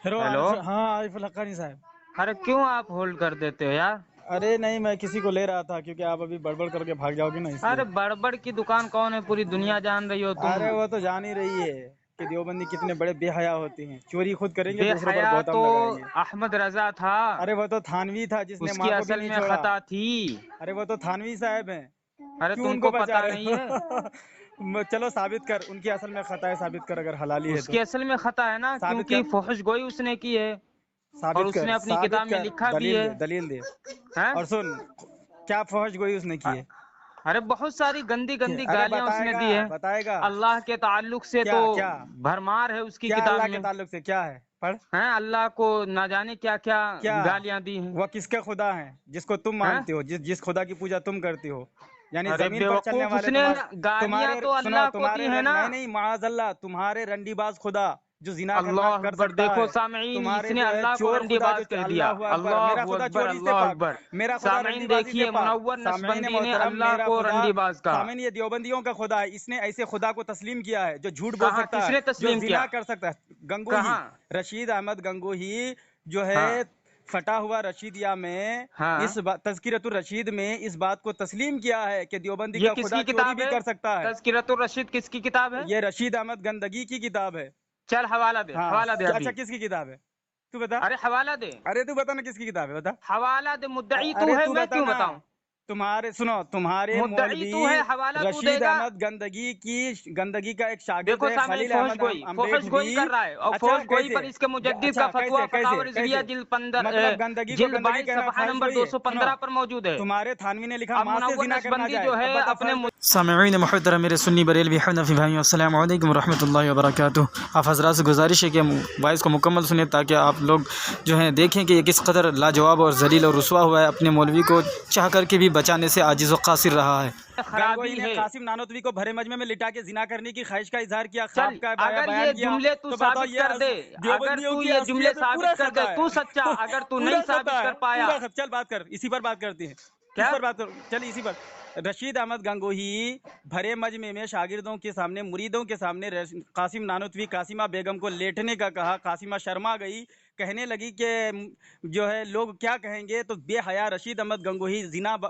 Hello hello. हाँ आरिफ लक्कानी साहब। अरे क्यों आप होल्ड कर देते हो यार? अरे नहीं, मैं किसी को ले रहा था क्योंकि आप अभी बड़बड़ करके भाग जाओगे ना, अरे इसलिए। बड़बड़ की दुकान कौन है, पूरी दुनिया जान रही हो तुम। अरे वो तो जान ही रही है कि देवबंदी कितने बड़े बेहया होते हैं, चोरी खुद करेंगे, दूसरों पर बेहया तो बोहताम लगाएंगे। अहमद रजा था, अरे वो तो थानवी था जिसने उसकी माँ को भी असल नहीं में छोड़ा। खता थी। अरे वो तो थानवी साहब हैं। अरे क्यों उनको तुमको बचा पता नहीं रहे है? हो? चलो साबित कर, उनकी असल में खता है, साबित कर अगर हलाली है उसकी तो। असल में खता है ना, साबित क्योंकि कर, फुहश गोई उसने की है और साबित कर, उसने अपनी साबित किताब में कर, लिखा भी दलील है। दे, दलील दे। हैं? और सुन, क्या फहश गोई उसने की है? अरे बहुत सारी गंदी गंदी अरे गालियां उसने बताएगा, दी है। बताएगा। अल्लाह के ताल्लुक से तो क्या क्या? भरमार है उसकी क्या किताब अल्लाह के में। ताल्लुक से क्या है? पढ़। हैं, अल्लाह को ना जाने क्या क्या क्या? गालियां दी हैं। वह किसके खुदा है जिसको तुम हैं? मानते हो, जिस खुदा की पूजा तुम करती हो? यानी अरे जमीन पर चलने बेवकूफ, वाले उसने तुम्हारे गालियां तुम्हारे तो सुनो, अल्लाह को दी है ना। नहीं नहीं, माअज़ल्लाह, तुम्हारे रंडीबाज खुदा जो जिना करना अल्लाह कर अकबर, सकता देखो है। सामईन, तुम्हारे इसने जो है अल्लाह को चोर खुदा जो रंडीबाज कह दिया। अल्लाह अकबर, मेरा अल्लाह खुदा अकबर, चोरी से अल्लाह पाक। अकबर। मेरा खुदा सामईन रंडीबाजी से देखिए, पाक। मुनव्वर सामईन नसबंदी ने मोहतरम, अल्लाह मेरा को खुदा, रंडीबाज कहा। सामईन ये देवबंदियों का खुदा है। इसने ऐसे खुदा को तस्लीम किया है जो झूठ बोल कहाँ, सकता है, किसने जो तस्लीम जिना किया? कर सकता है। गंगोही, कहाँ? रशीद अहमद गंगोही जो है, हाँ फटा हुआ रशीदिया में, हाँ, इस तज़किरतुर रशीद में इस बात को तस्लीम किया है कि देवबंदी ये का खुदा किसकी चोरी किताब भी है? कर सकता है। तज़किरतुर रशीद किसकी किताब है? ये रशीद अहमद गंदगी की किताब है। चल हवाला दे, हाँ। हवाला दे अच्छा, अभी। किसकी किताब है? तू बता। अरे हवाला दे, अरे तू बता ना, किसकी किताब है, बता। हवाला दे। मुद्दई तू अरे है, तू मैं बता क्यों ना। बताऊं? तुम्हारे सुनो, तुम्हारे मुद्दई मौलवी तू है, हवाला तू रशीद देगा। अहमद गंदगी का एक शागिर्द देखो है, सामईन, खलील अहमद फोहश अम्बेठवी। गोई कर रहा है, और अच्छा फोहश गोई कैसे? पर इसके मुजद्दिद का अच्छा फतवा कैसे फतावा कैसे रिजविया कैसे? जिल्द 15, मतलब गंदगी को जिल्द गंदगी 22 कहना सफहा फहश नंबर गोई है? सुनो, 215 पर मौजूद है। तुम्हारे थानवी ने लिखा अब माँ से मुनव्वर जिना करना नसबंदी जो जायज़। है अब बता अपने फहश। सामईन मुहतरम मेरे सुन्नी बरेलवी हनफी भाइयों, अस्सलाम वालेकुम रहमतुल्लाहि व बरकातुहू। आप हज़रात से गुजारिश है कि वॉइस को मुकम्मल सुने ताकि आप लोग जो हैं देखें कि ये किस कदर लाजवाब और ज़लील और रुसवा हुआ है, अपने मौलवी को चाह कर के भी बचाने से आजिज़ व क़ासिर रहा है। गंगोही खराबी ने है। कासिम नानोतवी को भरे मजमे में लिटा के जिना करने की ख्वाहिश का इजहार किया, चल, ख्वाब का अगर बयान ये किया। जुमले तू तो बताओ, साबित ये कर दे, अगर देवबंदियों तू की ये जुमले असलियत में साबित पूरा कर दे, खता है। तू सच्चा, अगर तू नहीं पूरा खता साबित है, कर पाया। पूरा खता। चल बात कर, इसी पर बात करते हैं। किस क्या? पर बात कर? चल इसी पर। रशीद अहमद गंगोही भरे मजमे में शागिर्दों के सामने, मुरीदों के सामने कासिम नानोतवी कासिमा बेगम को लेटने का कहा। कासिमा शर्मा गई, कहने लगी कि जो है लोग क्या कहेंगे। तो बेहया रशीद अहमद गंगोही,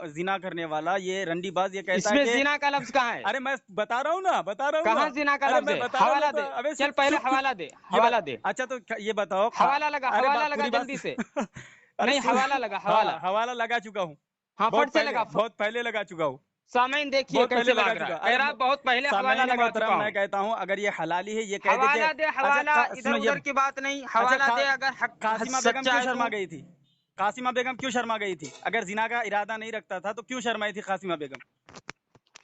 जिना करने वाला, ये रंडीबाज, ये कहता है इसमें कि जिना का लफ्ज कहाँ है? अरे मैं बता रहा हूँ ना, बता रहा हूँ कहाँ ना। जिना का अरे लफ्ज मैं है? बता रहा हूँ ना, हवाला तो दे। अबे चल चुप पहले चुप चुप। हवाला दे, ये हवाला बात दे। अच्छा, तो ये बताओ हवाला लगा, अरे हवाला लगा पूरी बात जल्दी से। अरे नहीं, सुन। हवाला लगा, हाँ, हवाला। हवाला लगा चुका हूँ। हाँ, फट से लगा। बहुत पहले लगा चुका हूँ। सामईन देखिए बहुत पहले कैसे लगा भाग रहा चुका। है, कह रहा है बहुत पहले हवाला सामईन लगा मोहतरम, चुका मैं हूँ। कहता हूँ अगर ये हलाली है, ये कह दे कि हवाला दे, हवाला। अच्छा इधर सुनो ये। उधर की बात नहीं, अच्छा हवाला दे अगर हक कासिमा बेगम सच्चा क्यों है शर्मा तू। गई थी? कासिमा बेगम क्यों शर्मा गई थी? अगर जिना का इरादा नहीं रखता था तो क्यों शर्माई थी कासिमा बेगम?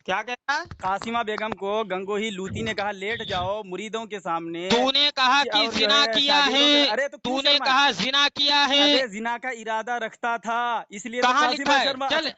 क्या कह रहा? कासिमा बेगम को गंगोही लूती ने कहा लेट जाओ मुरीदों के सामने, तूने कहा कि और जो जिना है किया शागिर्दों के। है, अरे तो क्यों तूने शर्माए? कहा जिना किया है। अबे जिना का इरादा रखता था, इसलिए तो कहाँ लिखा कासिमा है? शर्मा। चल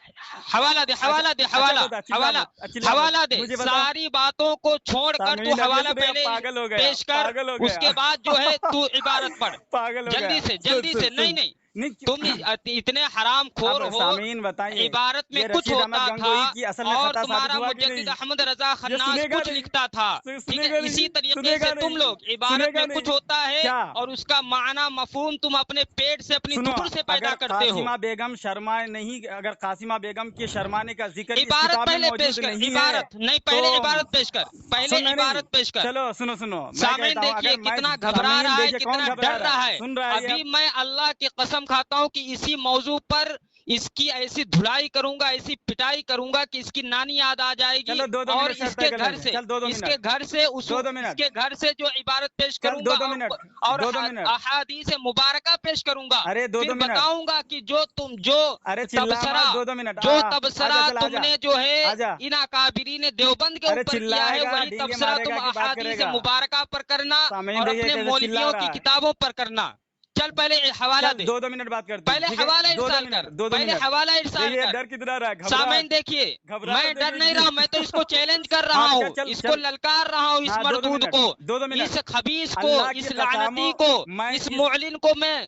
हवाला दे, अच्छा हवाला दे, अच्छा हवाला, बता, चिल्ला हवाला, मत, चिल्ला मत, हवाला दे। मुझे बता। सारी बातों को छोड़कर तू सामने हवाला सुन, पहले पागल हो गया, पेश कर, पागल हो गया। उसके बाद जो है तू इबारत पढ़। पागल हो गया। जल्दी से, सुन जल्दी सुन से। नहीं सुन। नहीं, नहीं तुम इतने हराम खोर अब हो। सामीन बताइए, इबारत में ये कुछ रशीद होता अहमद था गंगोही की असल में और खता साबित तुम्हारा हुआ कि मुजद्दिद नहीं? अहमद रजा ये खन्नास सुनेगा कुछ नहीं, लिखता था। ठीक है, सुनेगा नहीं, इसी तरीके सुनेगा से तुम नहीं, लोग इबारत सुनेगा में नहीं। कुछ होता है क्या? और उसका माना मफहूम तुम अपने पेट से, अपनी सुनो, धुन से पैदा अगर करते हो। कासिमा बेगम शर्मा नहीं, अगर कासिमा बेगम के शर्माने का जिक्र इस इबारत किताब में पहले पेश मौजूद कर, नहीं है इबारत नहीं, तो पहले इबारत पेश कर, पहले सुन नहीं, इबारत पेश कर। चलो सुनो सुनो, मैं सामईन कहता हूँ देखिए अगर मैं कितना घबरा सामईन रहा है, देखिए कौन कितना घबरा डर रहा है। सुन रहा है अभी मैं अल्लाह की कसम खाता हूँ कि इसी मौजू पर इसकी ऐसी धुलाई करूंगा, ऐसी पिटाई करूंगा कि इसकी नानी याद आ जाएगी। चलो 2-2 और मिनट शर्त इसके कर घर लेते, से, चल 2-2 इसके मिनट, घर से उस 2-2 मिनट, इसके घर से जो इबारत पेश चल करूंगा 2-2 मिनट, और 2-2 मिनट। अहादीस मुबारका पेश करूंगा। अरे 2-2 फिर मिनट। बताऊंगा कि जो तुम जो अरे चिल्ला तबसरा, मत, 2-2 मिनट। जो आजा तबसरा चल, आजा तुमने जो है आजा। इन अकाबिरीन देवबंद के अरे ऊपर किया है, चिल्लाएगा, वही डींगे तबसरा तुम मारेगा कि बात अहादीस करेगा? मुबारका पर करना सामईन और देखिए अपने कैसे चिल्ला मौलवियों रहा की है। किताबों पर करना। चल पहले हवाला चल दे, 2-2 मिनट बात करते हैं, पहले ठीक है? हवाला 2-2 इरसाल मिनट, कर, 2-2 पहले मिनट। हवाला इरसाल देखिए कर। डर कितना रहा है, सामईन देखिए, घबराहट मैं डर देखिए नहीं इसकी। रहा, मैं तो इसको चैलेंज कर रहा हाँ हूँ, चल चल इसको चल। ललकार रहा हूँ, इस हाँ 2-2 मरदूद मिनट, को, 2-2 मिनट। इस खबीस को, अल्लाह की इस कसम, लानती को, मैं इस मुअलिन को मैं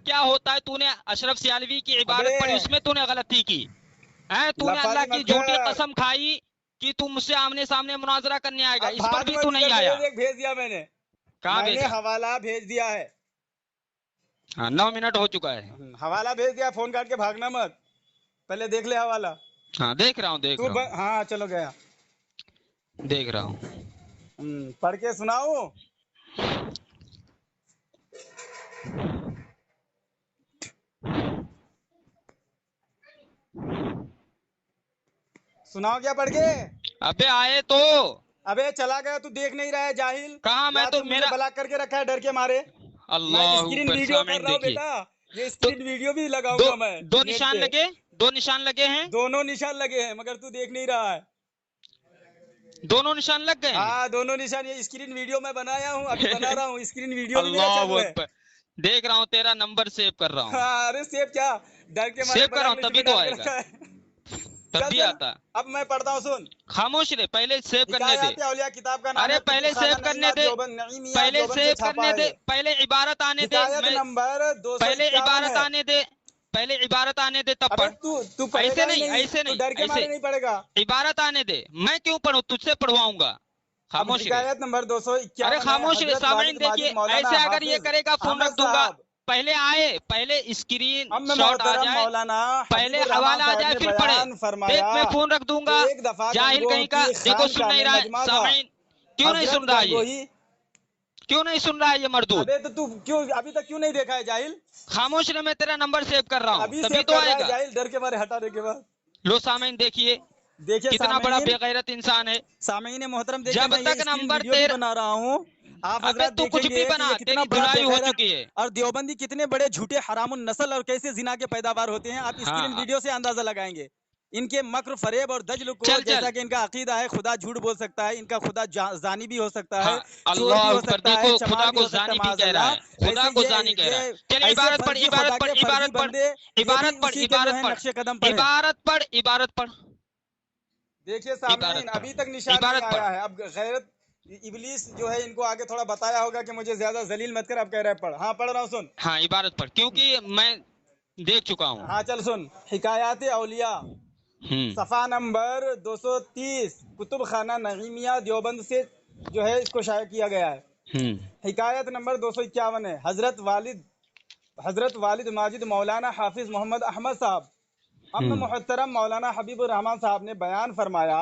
کیا ہوتا ہے. तूने अशरफ सियालवी की इबारत पढ़ी, उसमें तूने गलती की है. तूने लफाजी अल्लाह की मत झूठी कर। कसम खाई कि तू मुझसे आमने सामने मुनाजरा करने आएगा, अब इस पर भाग भी मत, तू नहीं इधर आया. भेज दिया मैंने. कहाँ मैंने भेजा? हवाला भेज दिया है। हाँ 9 मिनट हो चुका है। हवाला भेज दिया, फोन काट के भागना मत, पहले देख ले हवाला। हाँ देख रहा हूँ तू हाँ चलो गया। देख रहा हूँ। पढ़ के सुनाऊं? सुनाओ क्या पढ़ के? अबे आए तो। अबे चला गया, तू देख नहीं रहा है जाहिल? कहाँ? मैं या तो तू मुझे मेरा ब्लॉक करके रखा है डर के मारे? मैं अल्लाह स्क्रीन ऊपर वीडियो कर सामने रहा हूँ देखिए। बेटा, ये तो स्क्रीन वीडियो भी लगाऊंगा मैं दो नेट निशान पे। लगे, 2 निशान लगे हैं। दोनों निशान लगे हैं मगर तू देख नहीं रहा है। दोनों निशान लग गए हैं। हाँ दोनों निशान, ये स्क्रीन वीडियो मैं बनाया हूँ, अभी बना रहा हूँ, स्क्रीन वीडियो भी मेरा अल्लाह चालू है। अकबर। देख रहा हूँ, तेरा नंबर सेव कर रहा हूँ। हाँ, अरे सेव क्या, डर के मारे सेव कर रहा हूँ, ब्लैक लिस्ट तभी में तो डाल के आएगा, रखा है। तभी चल, आता। अब मैं पढ़ता हूँ, सुन। खामोश रहे, पहले सेव करने दे। हिकायत औलिया किताब का नाम अरे है, पहले कुतुब खाना सेव करने नईमिया दे, नईमिया पहले देवबंद से सेव छापा करने दे, है। पहले इबारत आने दे। हिकायत नंबर पहले 251 इबारत है। आने दे, पहले इबारत आने दे तब अबे पढ़। तू पढ़ेगा ऐसे ही नहीं, ऐसे तू नहीं, डर के मारे ऐसे नहीं पढ़ेगा। इबारत आने दे। मैं क्यों पढ़ूं, तुझसे पढ़वाऊंगा। अब खामोश रहे। हिकायत नंबर 251 अरे है। खामोश रहे, हजरत सामने वालिद देखिए। माजिद मौलाना ऐसे अगर ये हाफिज करेगा फोन रख अहमद दूंगा। साहब, पहले आए, पहले स्क्रीन अम्म शॉट आ मोहतरम जाए, मौलाना पहले हबीबुर रहमान हवाला आ साहब जाए ने फिर पढ़े। बयान देख फरमाया मैं फोन रख दूंगा। कि एक दफा जाहिल गंगोह कहीं का, की देखो सुन खानका नहीं में रहा है मजमा था। सामीन। क्यों नहीं हजरत सुन रहा है ये? गंगोही, क्यों नहीं सुन रहा है ये मर्दूद? अबे तो तू क्यों अभी तक क्यों नहीं देखा है जाहिल? खामोश रहे, मैं तेरा नंबर सेव कर रहा हूँ, अभी तभी सेव तो कर रहा है आएगा। जाहिल, डर के मारे हटाने के बाद। लो सामीन देखिए, देखिए कितना बड़ा सामीन, बेगैरत इंसान है। सामीन मोहतरम देखिए, जब मैं ये तक स्क्रीन नंबर वीडियो भी तेरा, बना रहा हूँ, आप अबे हजरात तू कुछ भी देखेंगे कि बना, ये कितना तेरी बड़ा धुलाई हो बेगैरत चुकी है। और देवबंदी कितने बड़े झूठे हरामुन नस्ल और कैसे जिना के पैदावार होते हैं, आप स्क्रीन हाँ वीडियो से अंदाजा लगाएंगे। इनके मक्र फरेब और दजल को, चल जैसा चल। कि इनका अकीदा है खुदा झूठ बोल सकता है, इनका खुदा जानी भी हो सकता है, हाँ चोर भी अल्लाह हो अकबर, सकता है, देखो खुदा चमार भी को हो सकता जानी है, भी कह रहा माज़अल्लाह। है, खुदा ऐसे को जानी कह रहा है। चल ऐसे इबारत पढ़, फर्जी इबारत खुदा पढ़, के फर्जी इबारत पढ़, बंदे, ये इबारत भी पढ़, उसी के जो इबारत है पढ़, नक्शे कदम पर है। इबारत पढ़, इबारत पढ़, देखिए इबारत सामीन, पढ़, अभी तक निशान नहीं इबारत आया पढ़। है। अब गैरत इबलीस जो है इनको आगे थोड़ा बताया होगा कि मुझे ज्यादा जलील मत कर, अब कह रहा है पढ़। हाँ पढ़ रहा हूँ, सुन। हाँ इबारत पढ़, क्योंकि मैं देख चुका हूँ। हाँ चल सुन। हिकायात औलिया सफ़ा नंबर 230 कुतुब खाना नईमिया देवबंद से जो है इसको शाया किया गया है। हिकायत नंबर 251 है। हजरत वालिद माजिद मौलाना हाफिज मोहम्मद अहमद साहब अम्म मोहतरम मौलाना हबीबुर रहमान साहब ने बयान फरमाया,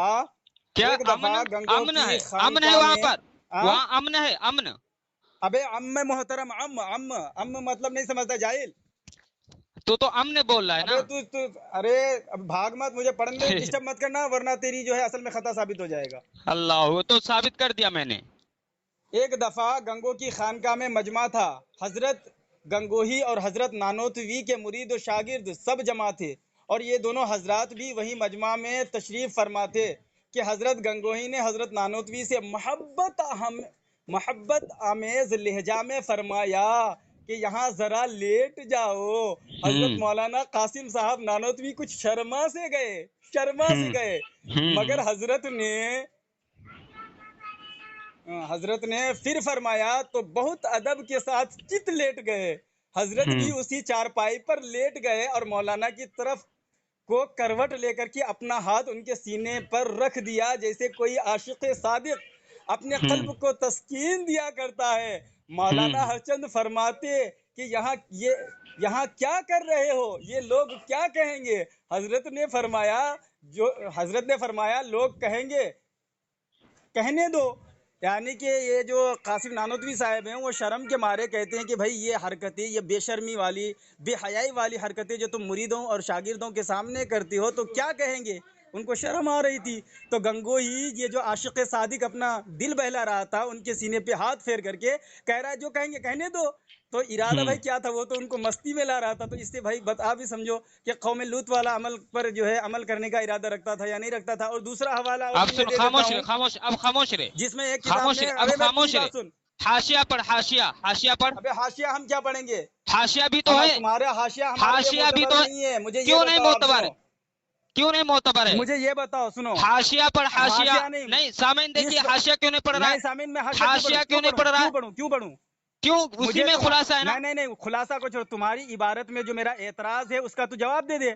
क्या एक दफा अमन? गंगोह अमन की है, खानका अमन है वहाँ में, पर, हाँ? वहाँ अमन है, अमन। अबे अम्म मोहतरम, अम्म मतलब नहीं समझता जाहिल? तो अमन बोल रहा है अबे ना। तू अरे अब भाग मत, मुझे पढ़ने में डिस्टर्ब मत करना, वरना तेरी जो है असल में खता साबित हो जाएगा। अल्लाह, तो साबित कर दिया मैंने। एक दफा गंगोह की खानका में मजमा था। हजरत गंगोही और हजरत नानोतवी के मुरीद और शागिर्द सब जमा थे, और ये दोनों हजरात भी वही मजमा में तशरीफ फरमा थे कि हजरत गंगोही ने हजरत नानोतवी से मोहब्बत आमेज लहजा में फरमाया कि यहाँ जरा लेट जाओ। हजरत मौलाना कासिम साहब नानोतवी कुछ शर्मा से गए, मगर हजरत ने फिर फरमाया तो बहुत अदब के साथ चित लेट गए। हजरत भी उसी चारपाई पर लेट गए और मौलाना की तरफ को करवट लेकर के अपना हाथ उनके सीने पर रख दिया, जैसे कोई आशिक सादिक अपने कल्ब को तस्कीन दिया करता है। मौलाना हरचंद फरमाते कि यहाँ क्या कर रहे हो, ये लोग क्या कहेंगे? हजरत ने फरमाया लोग कहेंगे, कहने दो। यानी कि ये जो कासिम नानोतवी साहब हैं वो शर्म के मारे कहते हैं कि भाई ये हरकतें, ये बेशर्मी वाली, बेहयाई वाली हरकतें जो तुम मुरीदों और शागिर्दों के सामने करती हो तो क्या कहेंगे? उनको शर्म आ रही थी। तो गंगोही ये जो आशिक सादिक अपना दिल बहला रहा था, उनके सीने पे हाथ फेर करके कह रहा है जो कहेंगे कहने दो। तो इरादा भाई क्या था, वो तो उनको मस्ती में ला रहा था। तो इससे भाई आप भी समझो कि कौम लूत वाला अमल पर जो है अमल करने का इरादा रखता था या नहीं रखता था। और दूसरा हवाला अब सुन, खामोश रहे, जिसमें एक खामोश रहे, अब खामोश रहे। सुन, हाशिया पढ़, हाशिया पढ़। अबे हाशिया हम क्या पढ़ेंगे? हाशिया भी तो है, तुम्हारा हाशिया हाशिया भी तो नहीं है। मुझे क्यों नहीं मोतबर है? क्यों नहीं मोतबर है? मुझे ये बताओ, सुनो। हाशिया पढ़, हाशिया नहीं सामीन देखिए, हाशिया क्यों नहीं पढ़ रहा है? सामीन में हाशिया क्यों नहीं पढ़ रहा है? क्यों पढ़ूं? क्यों? उसी में खुलासा है ना। नहीं खुलासा कुछ, तुम्हारी इबारत में जो मेरा एतराज है उसका तू जवाब दे दे।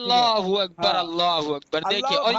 अल्लाहु अकबर, हाँ। अल्लाहु अकबर। देखिए, अल्लाह और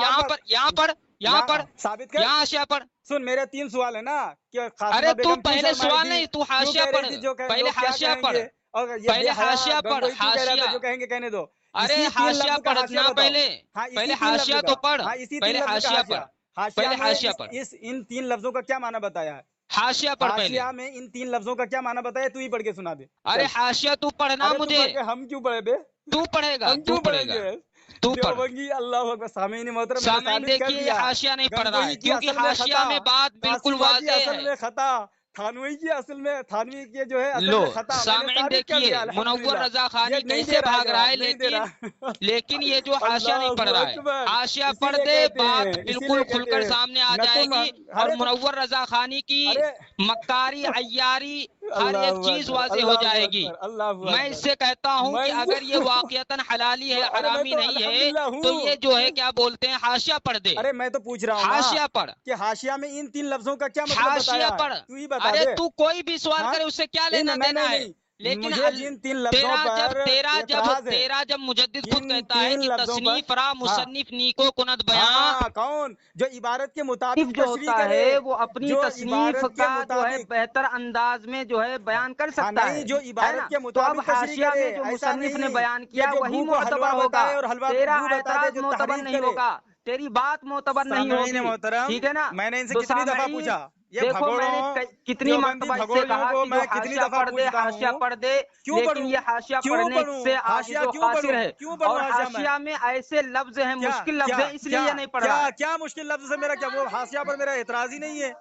यहाँ पर साबित कर। यहाँ हाशिया पर। सुन, मेरे 3 सवाल है ना कि अरे कासिमा तू बेगम क्यों पहले शर्माई सवाल थी, नहीं, तू क्यों हाशिया कह पढ़, रही थी, जो पहले लोग क्या हाशिया पढ़। कहेंगे, और ये पहले बेहया हाशिया पढ़, गंगोही क्यों कह रहा था? हाशिया। जो कहेंगे कहने दो। अरे इसी 3 हाशिया लफ्ज का हाशिया पढ़ना बताओ। पहले, हाँ, इसी पहले 3 लफ्ज हाशिया का। तो पढ़, हाँ, इसी 3 पहले लफ्ज का हाशिया हाशिया। पढ़, हाशिया पहले में हाशिया पढ़, इन 3 लफ्जों का क्या माना बताया है? हाशिया पढ़ पहले। हाशिया में इन 3 लफ्जों का क्या माना बताया? तू ही पढ़ के सुना दे। अरे चल। हाशिया तू पढ़ना अरे तू मुझे, पढ़ के, हम क्यों पढ़े बे? तू पढ़ेगा, हम तू क्यों पढ़ेगा, पढ़ेंगे? तू पढ़। देवबंदी, अल्लाह अकबर। सामीन मोहतरम, मैंने सामईन साबित कर देखिए ये दिया, हाशिया नहीं पढ़ रहा है, गंगोही की क्योंकि असल में हाशिया खता, में बात बिल्कुल कासिमा की वाज़ेह असल है। में खता, थानवी की असल में, थानवी की जो है असल लो में खता, मैंने सामईन साबित कर देखिए दिया मुनव्वर अल्हम्दुलिल्लाह। रजा ये खानी नहीं कैसे दे रहा है भाग रहा है, जवाब, नहीं दे रहा। लेकिन ये जो हाशिया नहीं पढ़ रहा है, अकबर। हाशिया पढ़ इसीलिए दे, कहते बात हैं, बिल्कुल इसीलिए कहते खुलकर हैं, सामने आ न तुम जाएगी और अरे तो मुनव्वर रजा खानी की अरे मक्कारी, अय्यारी, हर अल्लाह एक चीज अकबर, वाज़ेह हो अल्लाह जाएगी। अकबर, अल्लाह मैं अकबर। इससे कहता हूँ मैं कि इसे अगर ये वाक़ियतन हलाली है, अरे मैं हरामी तो नहीं है, अल्हम्दुलिल्लाह तो हूँ। ये जो है क्या बोलते हैं, हाशिया पढ़ दे, अरे मैं तो पूछ रहा हूँ ना हाशिया पढ़, कि हाशिया में इन 3 लफ्जों का क्या मतलब बताया हाशिया है? पढ़। तू ही बता अरे दे। तू कोई भी सवाल हाँ? करे, उससे क्या नहीं लेना नहीं, देना है, नहीं, लेकिन मुझे जिन 3 लफ्जों पर एतराज है, तेरा जब मुजद्दिद खुद जिन कहता है 3 कि लफ्जों पर, तसनीफ रा हाँ मुसन्निफ नीको कुनत बयां, हाँ, कौन जो इबारत के मुताबिक जो तशरीह होता करे, है वो अपनी जो तसनीफ इबारत के का जो है मुताबिक, बेहतर अंदाज में जो है बयान कर हाँ सकता नहीं, है, जो है इबारत ना। के तो अब मुताबिक तशरीह हाशिया करे, में जो ऐसा मुसन्निफ ने नहीं बयान ये किया जो वही गू को हलवा मोतबर होगा, बताए और हलवा को तेरा गू बता दे, एतराज जो मोतबर तहरीफ नहीं करे। होगा, तेरी बात मोतबर नहीं सामईन होगी, मोहतरम, ठीक है ना। मैंने इनसे तो कितनी दफा सामईन पूछा, ये देखो मैंने भगोड़ों, कितनी देवबंदी मर्तबा इससे भगोड़ियों कहा को कि जो मैं कितनी हाशिया दफा पढ़ दे, पूछता हाशिया हूँ, पढ़ दे, क्यों लेकिन पढ़ूं? ये हाशिया क्यों पढ़ने पढ़ूं? से हाशिया आजिज़ो क्यों कासिर पढ़ूं? है, क्यों पढ़ूं और हाशिया में? हाशिया में ऐसे लफ्ज हैं, क्या मुश्किल लफ्ज क्या हैं, इसलिए क्या ये नहीं पढ़ क्या रहा है। क्या मुश्किल लफ्ज से मेरा क्या, वो हाशिया पर मेरा एतराज ही नहीं है।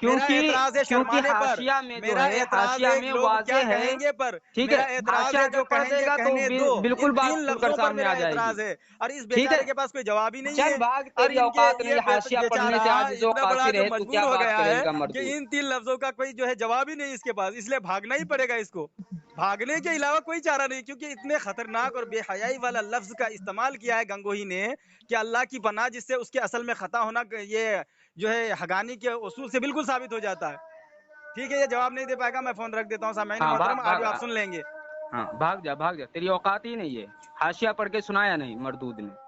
मेरा क्योंकि एतराज है क्योंकि शर्माने पर, हाशिया में जो मेरा है, एतराज हाशिया है में लोग क्या वाज़ेह है, कहेंगे पर, ठीक मेरा है। एतराज हाशिया है अगर जो पढ़ कहेंगे देगा तो कहने दो। बिल्कुल इन बात 3 खुलकर लफ्जों पर सामने मेरा आ जाएगी, एतराज है और इस ठीक बेचारे है। के पास कोई जवाब ही नहीं चल है। भाग, और तेरी इनके औकात ये नहीं, हाशिया पढ़ने बेचारा से आजिज़ो इतना बड़ा कासिर जो है, तू मजबूर क्या हो बात गया है करेगा कि मर्दूद। इन 3 लफ्जों का कोई जो है जवाब ही नहीं इसके पास, इसलिए भागना ही पड़ेगा इसको। भागने के अलावा कोई चारा नहीं, क्योंकि इतने खतरनाक और बेहयाई वाला लफ्ज का इस्तेमाल किया है गंगोही ने कि अल्लाह की पनाह, जिससे उसके असल में खता होना ये जो है हगानी के उसूल से बिल्कुल साबित हो जाता है। ठीक है, ये जवाब नहीं दे पाएगा, मैं फोन रख देता हूँ। सामईन हाँ मोहतरम, भाग आगे आप भाग, सुन लेंगे। हाँ भाग जा, तेरी औकात ही नहीं है, हाशिया पढ़ के सुनाया नहीं मर्दूद ने।